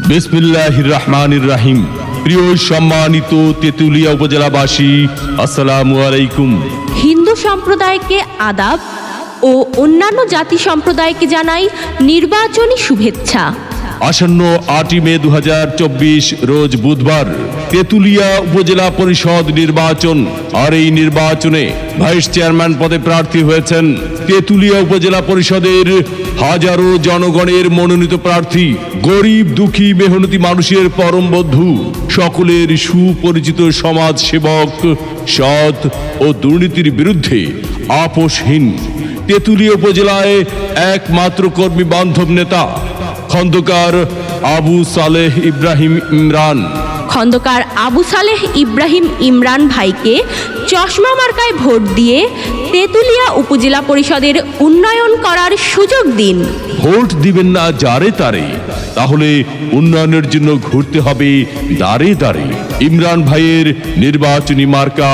বিসমিল্লাহির রহমানির রহিম। প্রিয় সম্মানিত তেতুলিয়া উপজেলাবাসী, আসসালামু আলাইকুম। হিন্দু সম্প্রদায়কে আদাব ও অন্যান্য জাতি সম্প্রদায়কে জানাই নির্বাচনী শুভেচ্ছা। আসন্ন 8 মে 2024 রোজ বুধবার তেতুলিয়া উপজেলা পরিষদ নির্বাচন। আর এই নির্বাচনে ভাইস চেয়ারম্যান পদে প্রার্থী হয়েছেন তেতুলিয়া উপজেলা পরিষদের হাজারো জনগণের মনোনীত প্রার্থী, গরিব দুঃখী মেহনতি মানুষের পরম বন্ধু, সকলের সুপরিচিত সমাজ সেবক, সৎ ও দুর্নীতির বিরুদ্ধে আপোষহীন তেতুলিয়া উপজেলায় একমাত্র কর্মী বান্ধব নেতা খন্দকার আবু সালেহ ইব্রাহিম ইমরান। খন্দকার আবু সালেহ ইব্রাহিম ইমরান ভাইকে চশমা মার্কায় ভোট দিয়ে তেতুলিয়া উপজেলা পরিষদের উন্নয়ন করার সুযোগ দিন। ভোট দিবেন না যারে তারে, তাহলে উন্নয়নের জন্য ঘুরতে হবে দাঁড়ে দাঁড়ে। ইমরান ভাইয়ের নির্বাচনী মার্কা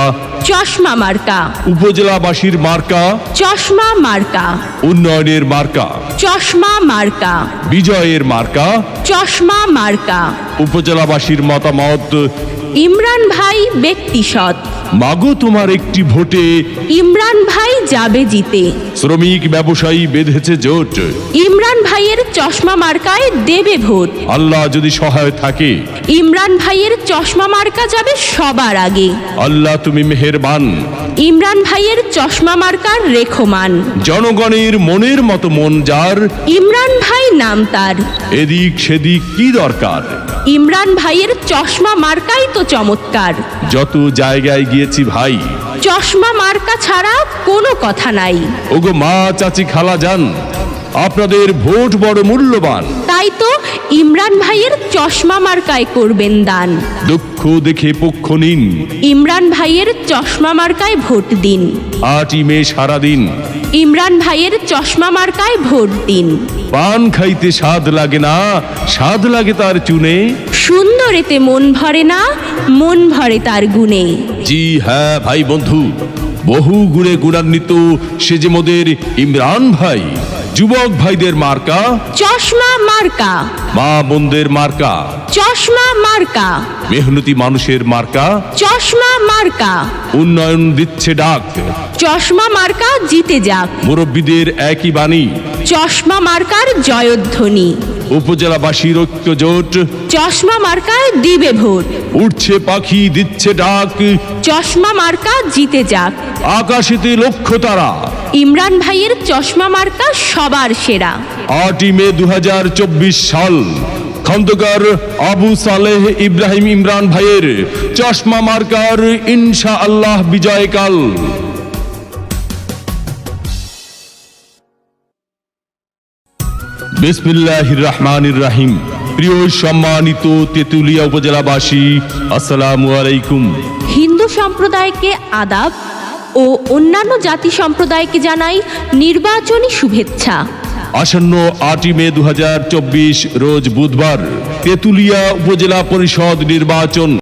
চশমা মার্কা, উপজেলাবাসীর মার্কা চশমা মার্কা, উন্নয়নের মার্কা চশমা মার্কা, বিজয়ের মার্কা চশমা মার্কা। উপজেলাবাসীর মতামত, ইমরান ভাই ব্যক্তি সৎ, মাগো তোমার একটি ভোটে ইমরান ভাই যাবে জিতে। শ্রমিক ব্যবসায়ী বেঁধেছে জোট, ইমরান ভাইয়ের চশমা মার্কায় দেবে ভোট। আল্লাহ যদি সহায় থাকে, ইমরান ভাইয়ের চশমা মার্কা যাবে সবার আগে। আল্লাহ তুমি মেহেরবান। ইমরান ভাইয়ের চশমা মার্কার রেখমান, জনগণের মনের মতো মন যার, ইমরান ভাই নাম তার। এদিক সেদিক কি দরকার, ইমরান ভাইয়ের চশমা মার্কাই তো চমৎকার। যত জায়গায় গিয়েছি ভাই, চশমা মার্কা ছাড়া কোনো কথা নাই। ওগো মা চাচি খালা যান, আপনাদের ভোট বড় মূল্যবান। তাই তো ইমরান ভাইয়ের চশমা মার্কায় করবেন দান। দুঃখ দেখে পক্ষ নিন, ইমরান ভাইয়ের চশমা মার্কায় ভোট দিন। 8 মে সারাদিন ইমরান ভাইয়ের চশমা মার্কায় ভোট দিন। পান খাইতে স্বাদ লাগে না, স্বাদ লাগে তার চুনে। সুন্দর এতে মন ভরে না, মন ভরে তার গুণে। জি হ্যাঁ ভাই বন্ধু, বহু গুণে গুণান্বিত সে যে মোদের ইমরান ভাই। যুবক ভাইদের মার্কা চশমা মার্কা, মা বোনদের মার্কা চশমা মার্কা, মেহনতি মানুষের মার্কা চশমা মার্কা। উন্নয়ন দিচ্ছে ডাক, চশমা মার্কা জিতে যাক, মুরব্বীদের একই বাণী। চশমা মার্কার জয়ধ্বনি। উপজেলাবাসীর ঐক্য জোট, চশমা মার্কায় দিবে ভোট। উঠছে পাখি দিচ্ছে ডাক, চশমা মার্কা জিতে যাক। আকাশেতে লক্ষ্য তারা, ইমরান ভাইয়ের চশমা মার্কা সবার সেরা। 8 মে 2024 সাল খন্দকার আবু সালেহ ইব্রাহিম ইমরান ভাইয়ের চশমা মার্কার ইনশাআল্লাহ বিজয়কাল। বিসমিল্লাহির রহমানির রহিম। প্রিয় সম্মানিত তেতুলিয়া উপজেলাবাসী, আসসালামু আলাইকুম। হিন্দু সম্প্রদায়কে আদাব ও অন্যান্য জাতি সম্প্রদায়কে জানাই নির্বাচনী শুভেচ্ছা। আসন্ন 8 মে 2024 রোজ বুধবার তেতুলিয়া উপজেলা পরিষদ নির্বাচন।